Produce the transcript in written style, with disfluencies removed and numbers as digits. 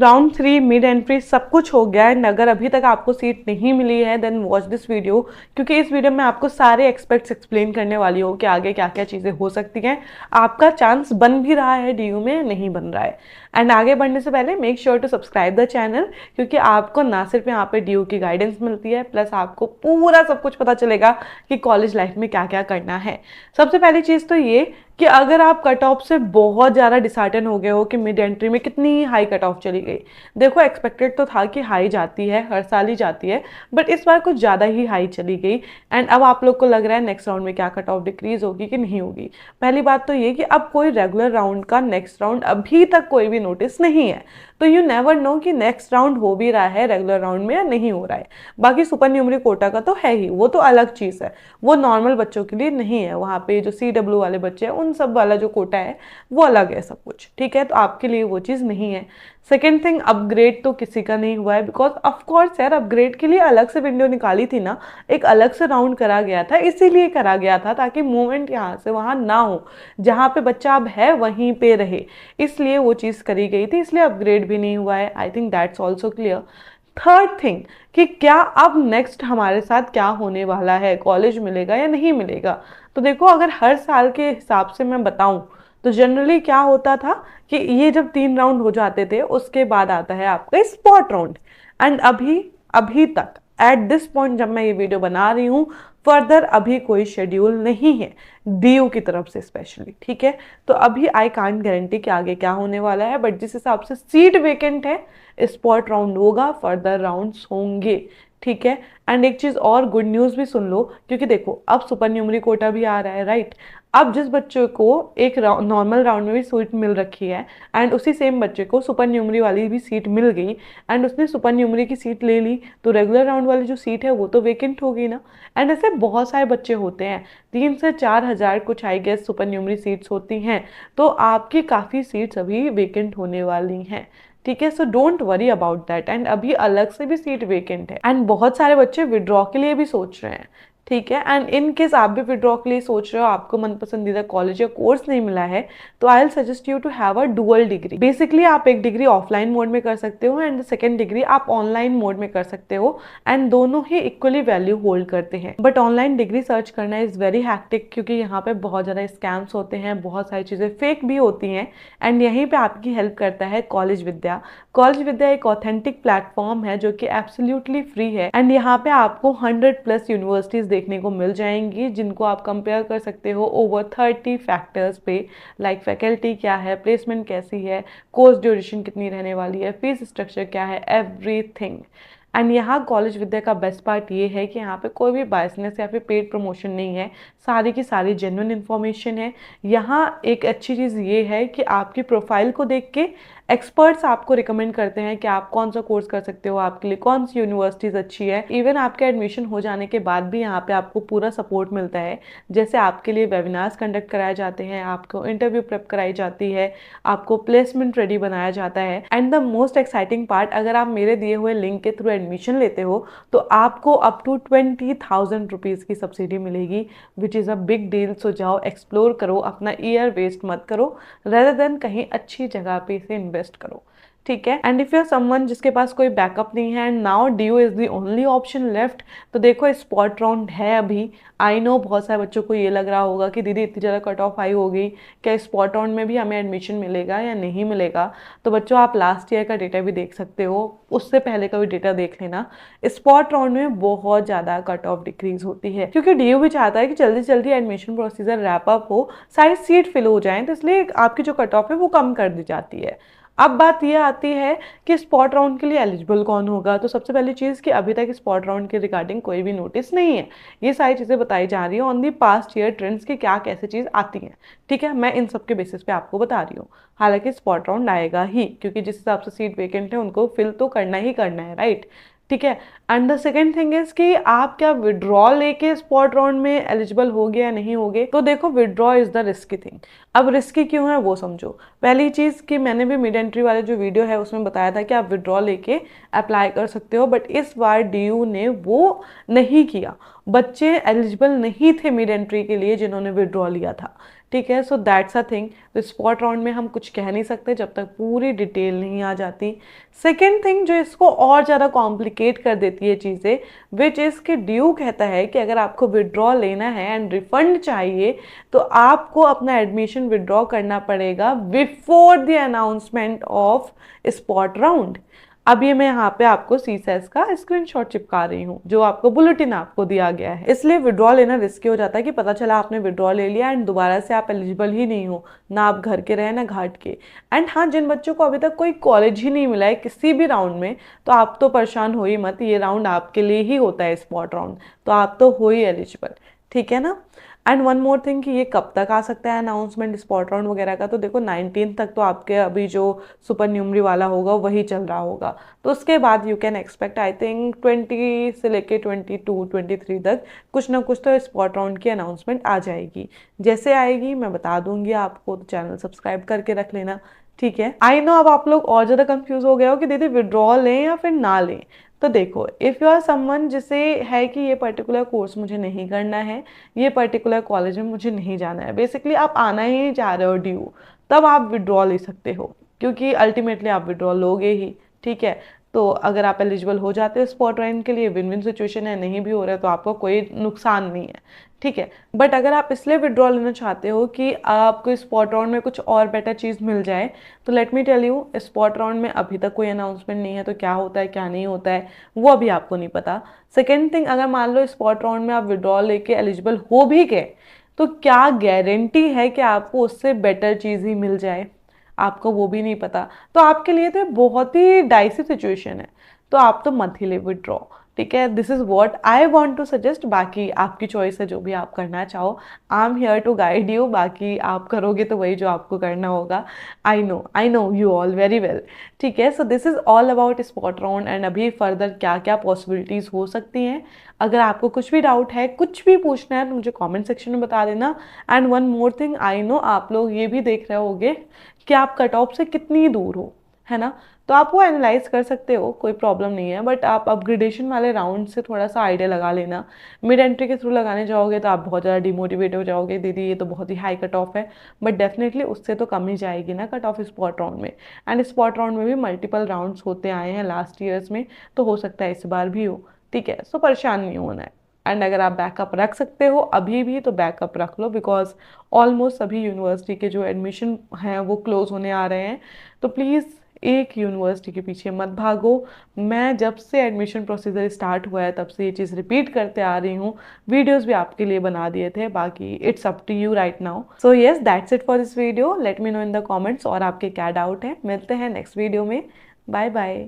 Round 3 mid entry सब कुछ हो गया है। अगर अभी तक आपको सीट नहीं मिली है देन वॉच दिस वीडियो, क्योंकि इस वीडियो में आपको सारे एक्सपेक्ट्स एक्सप्लेन करने वाली हो कि आगे क्या क्या चीज़ें हो सकती हैं। आपका चांस बन भी रहा है डीयू में, नहीं बन रहा है। एंड आगे बढ़ने से पहले make sure to subscribe the channel, क्योंकि आपको ना सिर्फ यहाँ पे डीयू की गाइडेंस मिलती है, प्लस आपको पूरा सब कुछ पता चलेगा कि कॉलेज लाइफ में क्या क्या करना है। सबसे पहली चीज़ तो ये कि अगर आप कट ऑफ से बहुत ज़्यादा डिसहार्टन हो गए हो कि मिड एंट्री में कितनी हाई कट ऑफ चली गई, देखो एक्सपेक्टेड तो था कि हाई जाती है, हर साल ही जाती है, बट इस बार कुछ ज़्यादा ही हाई चली गई। एंड अब आप लोग को लग रहा है नेक्स्ट राउंड में क्या कट ऑफ डिक्रीज होगी कि नहीं होगी। पहली बात तो ये कि अब कोई रेगुलर राउंड का नेक्स्ट राउंड अभी तक कोई भी नोटिस नहीं है, तो यू नेवर नो कि नेक्स्ट राउंड हो भी रहा है रेगुलर राउंड में या नहीं हो रहा है। बाकी सुपर न्यूमरी कोटा का तो है ही, वो तो अलग चीज़ है, वो नॉर्मल बच्चों के लिए नहीं है। वहाँ पे जो CW वाले बच्चे हैं उन सब वाला जो कोटा है वो अलग है सब कुछ, ठीक है, तो आपके लिए वो चीज़ नहीं है। सेकेंड थिंग, अपग्रेड तो किसी का नहीं हुआ है, बिकॉज ऑफकोर्स यार अपग्रेड के लिए अलग से विंडो निकाली थी ना, एक अलग से राउंड करा गया था, इसीलिए करा गया था ताकि मूवमेंट यहाँ से वहाँ ना हो, जहाँ पे बच्चा अब है वहीं पे रहे, इसलिए वो चीज़ करी गई थी, इसलिए अपग्रेड भी नहीं हुआ है। I think that's also clear. Third thing कि क्या अब नेक्स्ट हमारे साथ क्या होने वाला है, कॉलेज मिलेगा या नहीं मिलेगा। तो देखो, अगर हर साल के हिसाब से मैं बताऊं तो जनरली क्या होता था कि ये जब 3 राउंड हो जाते थे उसके बाद आता है आपका स्पॉट राउंड। एंड अभी तक एट दिस पॉइंट जब मैं ये वीडियो बना रही हूँ, फर्दर अभी कोई शेड्यूल नहीं है डीयू की तरफ से स्पेशली, ठीक है। तो अभी आई कांट गारंटी कि आगे क्या होने वाला है, बट जिस हिसाब से सीट वेकेंट है स्पॉट राउंड होगा, फर्दर राउंड्स होंगे, ठीक है। एंड एक चीज़ और गुड न्यूज़ भी सुन लो, क्योंकि देखो अब सुपर न्यूमरी कोटा भी आ रहा है, राइट। अब जिस बच्चे को एक नॉर्मल राउंड में भी सीट मिल रखी है एंड उसी सेम बच्चे को सुपर न्यूमरी वाली भी सीट मिल गई एंड उसने सुपर न्यूमरी की सीट ले ली, तो रेगुलर राउंड वाली जो सीट है वो तो वेकेंट हो गई ना। एंड ऐसे बहुत सारे बच्चे होते हैं, 3 से 4 हज़ार कुछ आई गेस सुपर न्यूमरी सीट्स होती हैं, तो आपकी काफ़ी सीट्स अभी वेकेंट होने वाली हैं, ठीक है। So don't worry about that. And अभी अलग से भी सीट वेकेंट है एंड बहुत सारे बच्चे विड्रॉ के लिए भी सोच रहे हैं, ठीक है। एंड इन केस आप भी विड्रॉ के लिए सोच रहे हो, आपको मन पसंदीदा कॉलेज या कोर्स नहीं मिला है, तो I will suggest you to have a dual degree. Basically आप एक डिग्री ऑफलाइन मोड में कर सकते हो एंड सेकेंड डिग्री आप ऑनलाइन मोड में कर सकते हो, एंड दोनों ही इक्वली वैल्यू होल्ड करते हैं। बट ऑनलाइन डिग्री सर्च करना इज वेरी हैक्टिक, क्योंकि यहाँ पे बहुत ज़्यादा स्कैम्स होते हैं, बहुत सारी चीज़ें फेक भी होती हैं। एंड यहीं पे आपकी हेल्प करता है कॉलेज विद्या। कॉलेज विद्या एक ऑथेंटिक प्लेटफॉर्म है जो कि एब्सोल्युटली फ्री है एंड यहाँ पे आपको 100+ यूनिवर्सिटीज देखने को मिल जाएंगी, जिनको आप कंपेयर कर सकते हो ओवर 30 फैक्टर्स पे, लाइक फैकल्टी क्या है, प्लेसमेंट कैसी है, कोर्स ड्यूरेशन कितनी रहने वाली है, फीस स्ट्रक्चर क्या है, एवरीथिंग। एंड यहाँ कॉलेज विद्या का बेस्ट पार्ट ये है कि यहाँ पे कोई भी बायसनेस या फिर पेड प्रमोशन नहीं है, सारी की सारी जेन्युइन इन्फॉर्मेशन है। यहाँ एक अच्छी चीज़ ये है कि आपकी प्रोफाइल को देख के एक्सपर्ट्स आपको रिकमेंड करते हैं कि आप कौन सा कोर्स कर सकते हो, आपके लिए कौन सी यूनिवर्सिटीज़ अच्छी है। इवन आपके एडमिशन हो जाने के बाद भी यहाँ पे आपको पूरा सपोर्ट मिलता है, जैसे आपके लिए वेबिनार्स कंडक्ट कराए जाते हैं, आपको इंटरव्यू प्रेप कराई जाती है, आपको प्लेसमेंट रेडी बनाया जाता है। And the most exciting part, अगर आप मेरे दिए हुए लिंक के थ्रू एडमिशन लेते हो तो आपको अप टू 20,000 रुपीज़ की सब्सिडी मिलेगी, which is a big deal. So जाओ एक्सप्लोर करो, अपना ईयर वेस्ट मत करो, रेदर देन कहीं अच्छी जगह पे से इन्वेस्ट करो, ठीक है। And if you are someone जिसके पास कोई बैकअप नहीं है and now DU is the only option left, तो देखो स्पॉट राउंड है अभी। आई नो बहुत सारे बच्चों को ये लग रहा होगा कि दीदी इतनी ज़्यादा कट ऑफ हाई हो गई, क्या स्पॉट राउंड में भी हमें एडमिशन मिलेगा या नहीं मिलेगा। तो बच्चों आप लास्ट ईयर का डेटा भी देख सकते हो, उससे पहले का भी डेटा देख लेना। स्पॉट राउंड में बहुत ज़्यादा कट ऑफ डिक्रीज होती है, क्योंकि डीयू भी चाहता है कि जल्दी से जल्दी एडमिशन प्रोसीजर रैप अप हो, सारी सीट फिल हो जाए, तो इसलिए आपकी जो कट ऑफ है वो कम कर दी जाती है। अब बात यह आती है कि स्पॉट राउंड के लिए एलिजिबल कौन होगा। तो सबसे पहली चीज़ कि अभी तक स्पॉट राउंड के रिगार्डिंग कोई भी नोटिस नहीं है, ये सारी चीज़ें बताई जा रही है on the past year trends की क्या कैसे चीज़ आती हैं, ठीक है। मैं इन सब के बेसिस पे आपको बता रही हूँ। हालांकि स्पॉट राउंड आएगा ही, क्योंकि जिस हिसाब से सीट वेकेंट है उनको फिल तो करना ही करना है, राइट, ठीक है। And the second thing is कि आप क्या विड्रॉ लेके स्पॉट राउंड में एलिजिबल हो गए या नहीं हो गए। तो देखो, withdraw is the risky thing. अब रिस्की क्यों है वो समझो। पहली चीज़ कि मैंने भी मिड एंट्री वाले जो वीडियो है उसमें बताया था कि आप विड्रॉ लेके अप्लाई कर सकते हो, बट इस बार डीयू ने वो नहीं किया। बच्चे एलिजिबल नहीं थे मिड एंट्री के लिए जिन्होंने विड्रॉ लिया था, ठीक है। So that's a thing. तो स्पॉट राउंड में हम कुछ कह नहीं सकते जब तक पूरी डिटेल नहीं आ जाती। सेकेंड थिंग जो इसको और ज़्यादा कॉम्प्लिकेट कर देती है चीज़ें, विच इज़ कि ड्यू कहता है कि अगर आपको विड्रॉ लेना है एंड रिफंड चाहिए तो आपको अपना एडमिशन विड्रॉ करना पड़ेगा before the announcement of spot round. अब ये मैं यहाँ पे आपको सीसेस का स्क्रीनशॉट चिपका रही हूँ जो आपको बुलेटिन आपको दिया गया है। इसलिए विड्रॉ लेना रिस्की हो जाता है कि पता चला आपने विड्रॉ ले लिया एंड दोबारा से आप एलिजिबल ही नहीं हो, ना आप घर के रहे ना घाट के। एंड हाँ, जिन बच्चों को अभी तक कोई कॉलेज ही नहीं मिला है किसी भी राउंड में, तो आप तो परेशान हो ही मत, ये राउंड आपके लिए ही होता है स्पॉट राउंड, तो आप तो हो ही एलिजिबल, ठीक है ना। एंड वन मोर थिंग कि ये कब तक आ सकता है अनाउंसमेंट स्पॉट राउंड वगैरह का, तो देखो 19 तक तो आपके अभी जो सुपर न्यूमरी वाला होगा वही चल रहा होगा, तो उसके बाद you can expect I think 20 से लेके 22-23 तक कुछ ना कुछ तो स्पॉट राउंड की अनाउंसमेंट आ जाएगी। जैसे आएगी मैं बता दूंगी आपको, तो चैनल सब्सक्राइब करके रख लेना, ठीक है। आई नो अब आप लोग और ज़्यादा कंफ्यूज हो गए हो कि दीदी विड्रॉ लें या फिर ना लें। तो देखो, इफ़ यू आर समवन जिसे है कि ये पर्टिकुलर कोर्स मुझे नहीं करना है, ये पर्टिकुलर कॉलेज में मुझे नहीं जाना है, बेसिकली आप आना ही चाह रहे हो ड्यू, तब आप विड्रॉ ले सकते हो क्योंकि अल्टीमेटली आप विड्रॉ लोगे ही, ठीक है। तो अगर आप एलिजिबल हो जाते हो स्पॉट राउंड के लिए, विन विन सिचुएशन है, नहीं भी हो रहा है तो आपको कोई नुकसान नहीं है, ठीक है। बट अगर आप इसलिए विड्रॉ लेना चाहते हो कि आपको स्पॉट राउंड में कुछ और बेटर चीज़ मिल जाए, तो let me tell you, spot round में अभी तक कोई अनाउंसमेंट नहीं है, तो क्या होता है क्या नहीं होता है वो अभी आपको नहीं पता। सेकेंड थिंग, अगर मान लो स्पॉट राउंड में आप विड्रॉ लेके एलिजिबल हो भी गए, तो क्या गारंटी है कि आपको उससे बेटर चीज़ ही मिल जाए, आपको वो भी नहीं पता। तो आपके लिए तो बहुत ही डाइसी सिचुएशन है, तो आप तो मत ही ले विड्रॉ, ठीक है। This is what I want to suggest, बाकी आपकी चॉइस है जो भी आप करना चाहो, I am here to guide you, बाकी आप करोगे तो वही जो आपको करना होगा। I know you all very well, ठीक है। So this is all about spot round and अभी फर्दर क्या क्या पॉसिबिलिटीज़ हो सकती हैं। अगर आपको कुछ भी डाउट है, कुछ भी पूछना है, तो मुझे कमेंट सेक्शन में बता देना। And one more thing, I know आप लोग ये भी देख रहे होगे कि आप कट ऑफ से कितनी दूर हो, है ना, तो आप वो एनालाइज कर सकते हो, कोई प्रॉब्लम नहीं है। बट आप अपग्रेडेशन वाले राउंड से थोड़ा सा आइडिया लगा लेना। मिड एंट्री के थ्रू लगाने जाओगे तो आप बहुत ज़्यादा डिमोटिवेट हो जाओगे, दीदी ये तो बहुत ही हाई कट ऑफ है, बट डेफिनेटली उससे तो कम ही जाएगी ना कट ऑफ स्पॉट राउंड में। एंड स्पॉट राउंड में भी मल्टीपल राउंड्स होते आए हैं लास्ट ईयर्स में, तो हो सकता है इस बार भी हो, ठीक है। सो परेशान नहीं होना है। एंड अगर आप बैकअप रख सकते हो अभी भी तो बैकअप रख लो, बिकॉज ऑलमोस्ट सभी यूनिवर्सिटी के जो एडमिशन हैं वो क्लोज होने आ रहे हैं, तो प्लीज़ एक यूनिवर्सिटी के पीछे मत भागो। मैं जब से एडमिशन प्रोसीजर स्टार्ट हुआ है तब से ये चीज़ रिपीट करते आ रही हूँ, वीडियोस भी आपके लिए बना दिए थे, बाकी it's up to you right now. So yes, that's it for this video, let me know in the comments और आपके क्या डाउट है। मिलते हैं नेक्स्ट वीडियो में, बाय बाय।